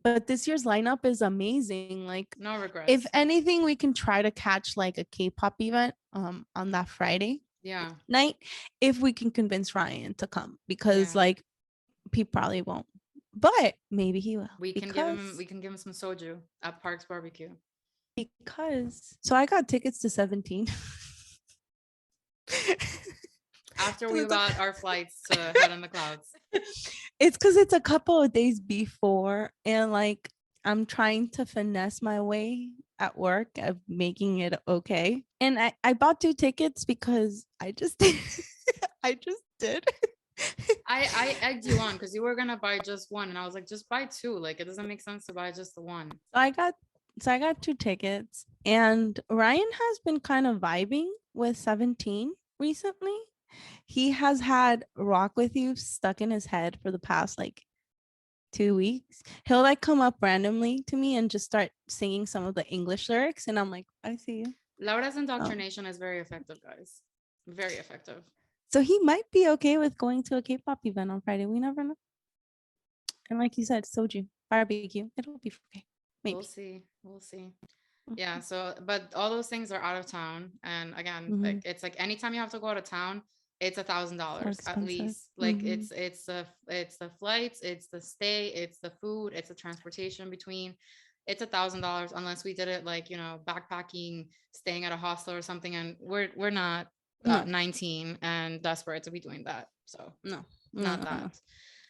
but this year's lineup is amazing. Like, no regrets. If anything, we can try to catch like a K-pop event on that Friday night if we can convince Ryan to come, because like he probably won't, but maybe he will. We can give him some soju at Parks Barbecue. Because so I got tickets to 17. After we got our flights to Head in the Clouds. It's because it's a couple of days before, and like I'm trying to finesse my way at work of making it okay. And I bought 2 tickets because I just did. I just did. I egged you on because you were gonna buy just one, and I was like, just buy 2. Like, it doesn't make sense to buy just the one. So I got 2 tickets, and Ryan has been kind of vibing with 17 recently. He has had Rock With You stuck in his head for the past like 2 weeks. He'll like come up randomly to me and just start singing some of the English lyrics, and I'm like, I see you. Laura's indoctrination is very effective, guys. Very effective. So he might be okay with going to a K-pop event on Friday. We never know. And like you said, soju, barbecue, it'll be okay. Maybe. We'll see. Yeah. So, but all those things are out of town, and again, like it's like anytime you have to go out of town, it's $1,000 at least. Like it's the flights, it's the stay, it's the food, it's the transportation between. It's $1,000 unless we did it like, backpacking, staying at a hostel or something, and we're not 19 and desperate to be doing that. So not that.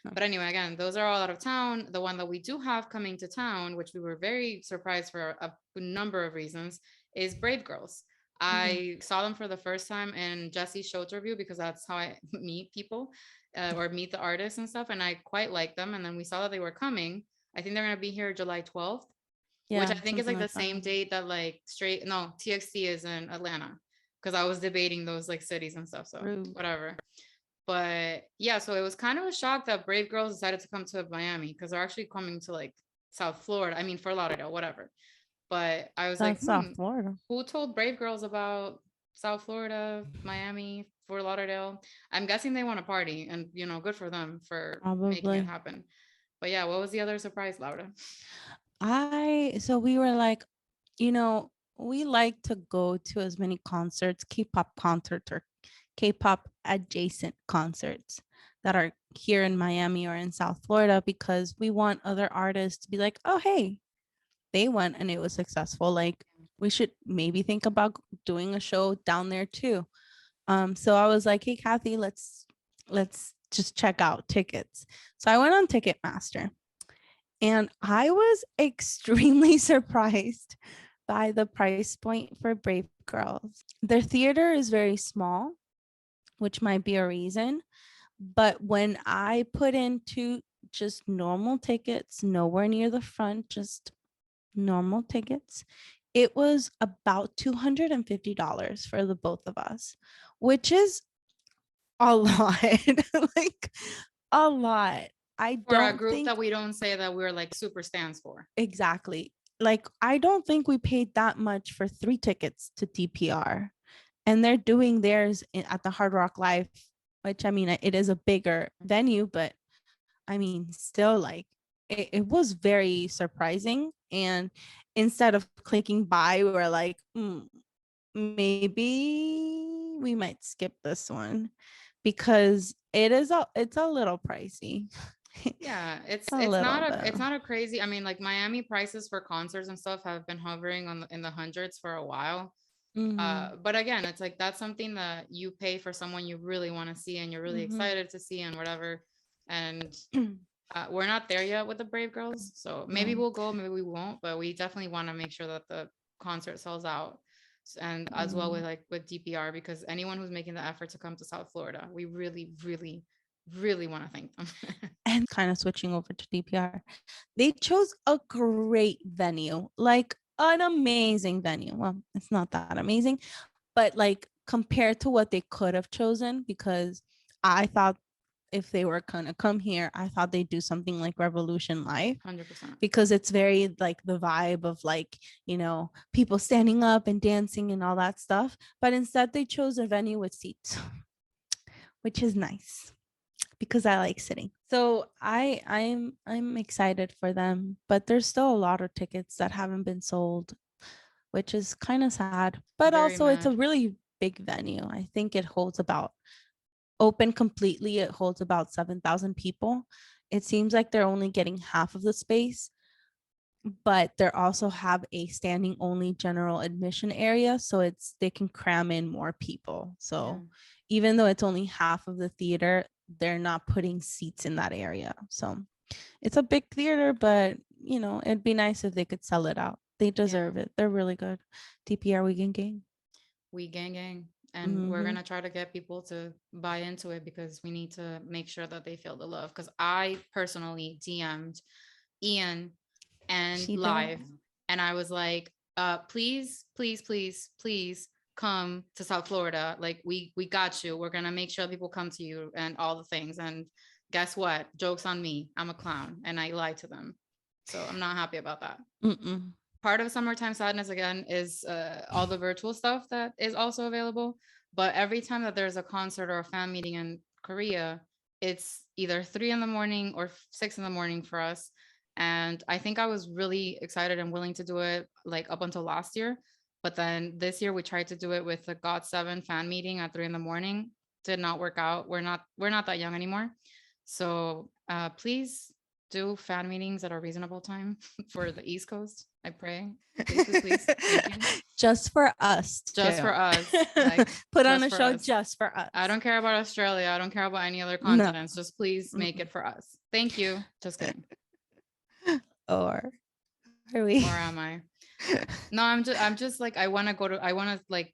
But anyway, again, those are all out of town. The one that we do have coming to town, which we were very surprised for a number of reasons, is Brave Girls. I saw them for the first time in Jesse's show review because that's how I meet people or meet the artists and stuff. And I quite like them. And then we saw that they were coming. I think they're going to be here July 12th, which I think is like the same date that like TXT is in Atlanta, because I was debating those like cities and stuff. So whatever. But yeah, so it was kind of a shock that Brave Girls decided to come to Miami, because they're actually coming to like South Florida. I mean, Fort Lauderdale, whatever. But I was like, South Florida. Who told Brave Girls about South Florida, Miami, Fort Lauderdale? I'm guessing they want to party, and good for them for making it happen. But yeah, what was the other surprise, Laura? So we were like, we like to go to as many concerts, K-pop concerts or K-pop adjacent concerts that are here in Miami or in South Florida, because we want other artists to be like, oh, hey, they went and it was successful. Like, we should maybe think about doing a show down there too. So I was like, hey, Kathy, let's just check out tickets. So I went on Ticketmaster, And I was extremely surprised by the price point for Brave Girls. Their theater is very small, which might be a reason. But when I put into just normal tickets, nowhere near the front, just normal tickets, it was about $250 for the both of us, which is a lot. Like a lot. I For a don't group think that we don't say that we're like super stands for. exactly. Like I don't think we paid that much for 3 tickets to DPR. And they're doing theirs at the Hard Rock Live, which I mean, it is a bigger venue, but I mean, still like it was very surprising. And instead of clicking buy, we were like, maybe we might skip this one because it's a little pricey. Yeah, A little it's bit. not a crazy. I mean, like Miami prices for concerts and stuff have been hovering in the hundreds for a while. Mm-hmm. But again, it's like that's something that you pay for someone you really want to see and you're really Mm-hmm. excited to see and whatever. And we're not there yet with the Brave Girls, so maybe No. we'll go, maybe we won't, but we definitely want to make sure that the concert sells out. And as well with Mm. like with DPR, because anyone who's making the effort to come to South Florida, we really, really, really want to thank them. And kind of switching over to DPR, they chose a great venue, like an amazing venue. Well, it's not that amazing, but like compared to what they could have chosen, because I thought if they were gonna come here, I thought they'd do something like Revolution Live 100%. because it's very like the vibe of like, people standing up and dancing and all that stuff. But instead they chose a venue with seats, which is nice because I like sitting. So I'm excited for them, but there's still a lot of tickets that haven't been sold, which is kind of sad. But Very also it's a mad. really big venue. I think it holds about open completely, it holds about 7,000 people. It seems like they're only getting half of the space, but they also have a standing only general admission area, so they can cram in more people. Yeah. So even though it's only half of the theater, they're not putting seats in that area. So it's a big theater, but it'd be nice if they could sell it out. They deserve it. They're really good. DPR Weekend Gang. We gang gang. And we're Mm-hmm. gonna try to get people to buy into it because we need to make sure that they feel the love. Because I personally DM'd Ian and She live, did. and I was like, please, please, please, please come to South Florida. Like we got you. We're gonna make sure people come to you and all the things. And guess what? Joke's on me. I'm a clown and I lied to them. So I'm not happy about that. Mm-mm. Part of Summertime Sadness again is all the virtual stuff that is also available. But every time that there's a concert or a fan meeting in Korea, it's either 3 in the morning or 6 in the morning for us. And I think I was really excited and willing to do it like up until last year. But then this year we tried to do it with the GOT7 fan meeting at 3 in the morning. Did not work out. We're not that young anymore. So please do fan meetings at a reasonable time for the East Coast. I pray. Please, please, please. Thank you. Just for us. Just too. for us. Like, Put on just a for show us. just for us. I don't care about Australia. I don't care about any other No. continents. Just please make it for us. Thank you. Just kidding. Or are we? Or am I? No, I'm just like I want to like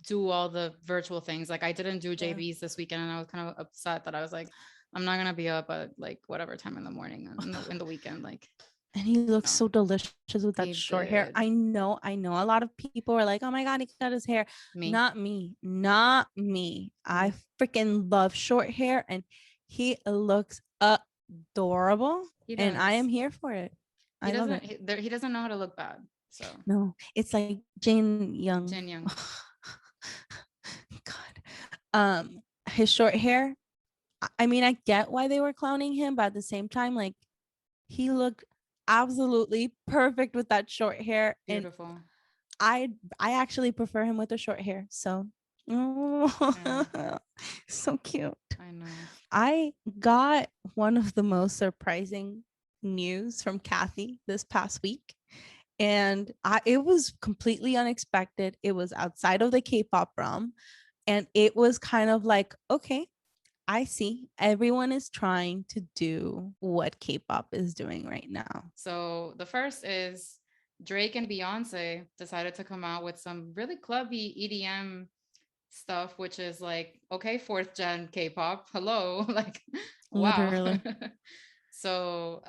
do all the virtual things. Like I didn't do JB's this weekend and I was kind of upset that I was like, I'm not gonna be up at like whatever time in the morning in the weekend. Like And he looks no. so delicious with that He short hair. did. I know a lot of people are like, oh my God, he cut his hair. Me. Not me. Not me. I freaking love short hair and he looks adorable. He And I does. am here for it. I love it. He doesn't know how to look bad. So No, it's like Jin Young. Jin Young. God. His short hair. I mean, I get why they were clowning him, but at the same time, like he looked absolutely perfect with that short hair. Beautiful. And I actually prefer him with the short hair. So so cute. I know. I got one of the most surprising news from Kathy this past week. And it was completely unexpected. It was outside of the K-pop realm. And it was kind of like, okay, I see everyone is trying to do what K-pop is doing right now. So the first is Drake and Beyonce decided to come out with some really clubby EDM stuff, which is like, okay, fourth gen K-pop. Hello. Like, wow. Literally. So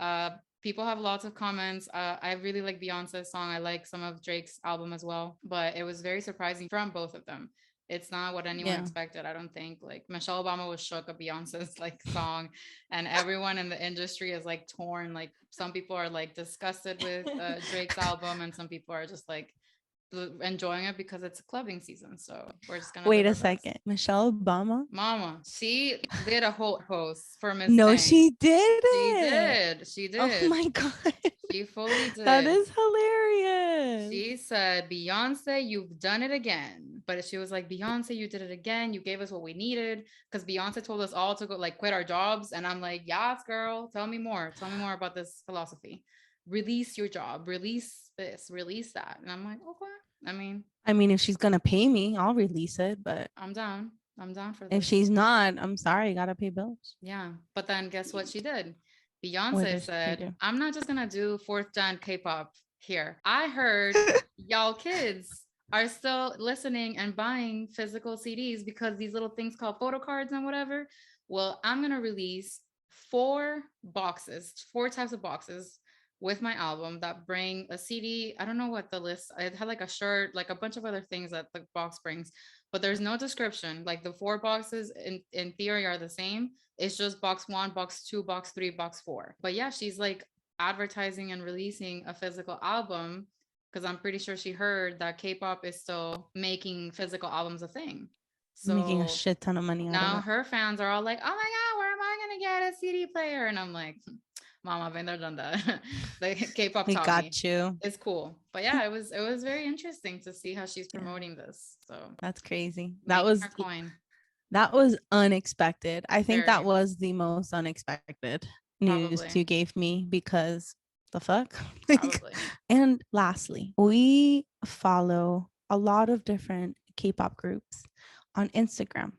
people have lots of comments. I really like Beyonce's song. I like some of Drake's album as well, but it was very surprising from both of them. It's not what anyone Yeah. expected, I don't think. Like Michelle Obama was shook at Beyonce's like song, and everyone in the industry is like torn. Like some people are like disgusted with Drake's album, and some people are just like enjoying it because it's a clubbing season. So we're just gonna Wait live a our best. second. Michelle Obama? Mama, she did a whole post for Miss No, Thing. she did She it. did. She Oh did. my God. She fully That did. is hilarious. She said, Beyonce, you've done it again. But she was like, Beyonce, you did it again. You gave us what we needed. Because Beyonce told us all to go like quit our jobs. And I'm like, yes, girl, tell me more. Tell me more about this philosophy. Release your job, release this, release that. And I'm like, okay. I mean, if she's gonna pay me, I'll release it. But I'm down. I'm down for if this. she's not, I'm sorry, gotta pay bills. Yeah. But then guess what she did? What Beyonce did she said, do? I'm not just gonna do fourth gen K-pop here. I heard y'all kids are still listening and buying physical CDs because these little things called photo cards and whatever. Well, I'm gonna release 4 types of boxes with my album that bring a CD. I don't know what the list. It had like a shirt, like a bunch of other things that the box brings, but there's no description. Like the 4 boxes in theory are the same. It's just box 1, box 2, box 3, box 4. But yeah, she's like advertising and releasing a physical album because I'm pretty sure she heard that K-pop is still making physical albums a thing. Making a So shit ton of money out now of it. her fans are all like, "Oh my god, where am I gonna get a CD player?" And I'm like, "Mom, I've been there, done that." The K-pop We taught me. got you. It's cool, but yeah, it was very interesting to see how she's promoting this. So That's crazy. making her coin. That was unexpected. I think Very. that was the most unexpected news Probably. you gave me because the fuck? Like, Probably. and lastly, we follow a lot of different K-pop groups on Instagram.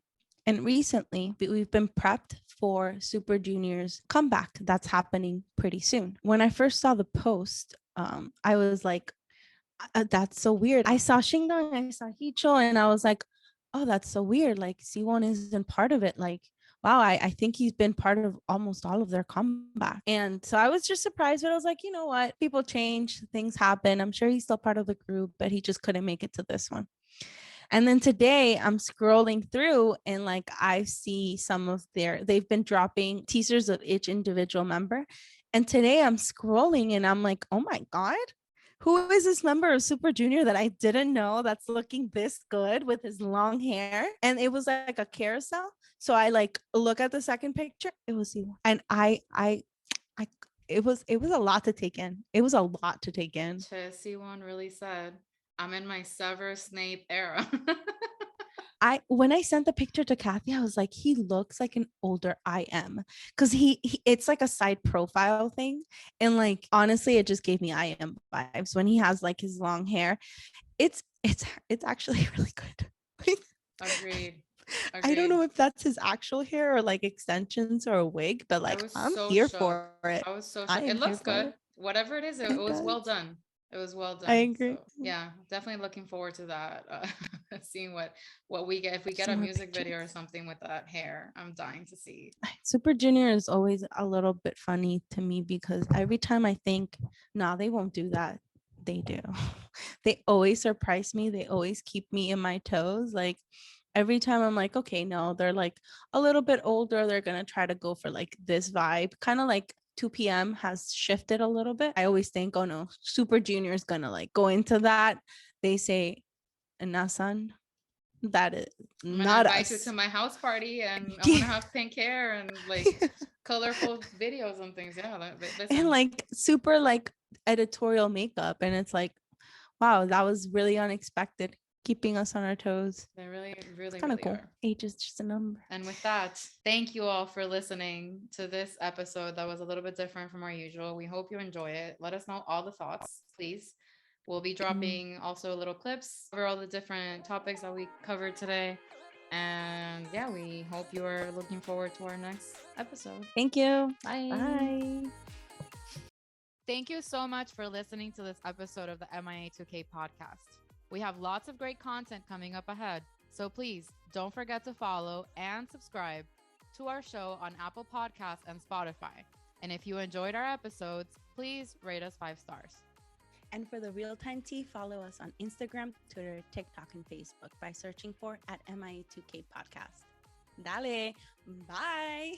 And recently, we've been prepped for Super Junior's comeback that's happening pretty soon. When I first saw the post, I was like, that's so weird. I saw Shingdong, I saw Hicho, and I was like, oh, that's so weird. Like Siwon isn't part of it. Like, wow, I think he's been part of almost all of their comeback. And so I was just surprised, but I was like, you know what? People change, things happen. I'm sure he's still part of the group, but he just couldn't make it to this one. And then today I'm scrolling through and like I see some of they've been dropping teasers of each individual member. And today I'm scrolling and I'm like, oh my God, who is this member of Super Junior that I didn't know that's looking this good with his long hair? And it was like a carousel. So I like look at the second picture. It was Siwon. And I it was a lot to take in. It was a lot to take in. Siwon really said, "I'm in my Severus Snape era." When I sent the picture to Kathy, I was like, he looks like an older IM because he it's like a side profile thing. And like honestly, it just gave me IM vibes when he has like his long hair. It's actually really good. Agreed. I don't know if that's his actual hair or like extensions or a wig, but like I'm here for it. I was so I shocked. am It here looks for good. it. Whatever it is, it It was well does. done. It was well I done. agree. So yeah, definitely looking forward to that. Seeing what we get if we get Some a more music video or pictures. something with that hair. I'm dying to see. Super Junior is always a little bit funny to me because every time I think, nah, they won't do that, they do. They always surprise me. They always keep me in my toes. Like every time I'm like, okay, no, they're like a little bit older. They're gonna try to go for like this vibe, kind of like 2 p.m. has shifted a little bit. I always think, oh no, Super Junior is gonna like go into that. They say, Nasan, that is I'm gonna not invite you us. to my house party, and I'm gonna have pink hair and like colorful videos and things. Yeah, listen. And like super like editorial makeup, and it's like, wow, that was really unexpected, keeping us on our toes. They really, It's really, kind of really cool. are. Age is just a number. And with that, thank you all for listening to this episode that was a little bit different from our usual. We hope you enjoy it. Let us know all the thoughts, please. We'll be dropping also little clips over all the different topics that we covered today. And yeah, we hope you are looking forward to our next episode. Thank you. Bye. Bye. Thank you so much for listening to this episode of the MIA2K podcast. We have lots of great content coming up ahead, so please don't forget to follow and subscribe to our show on Apple Podcasts and Spotify. And if you enjoyed our episodes, please rate us 5 stars. And for the real-time tea, follow us on Instagram, Twitter, TikTok, and Facebook by searching for @MIA2K Podcast. Dale. Bye.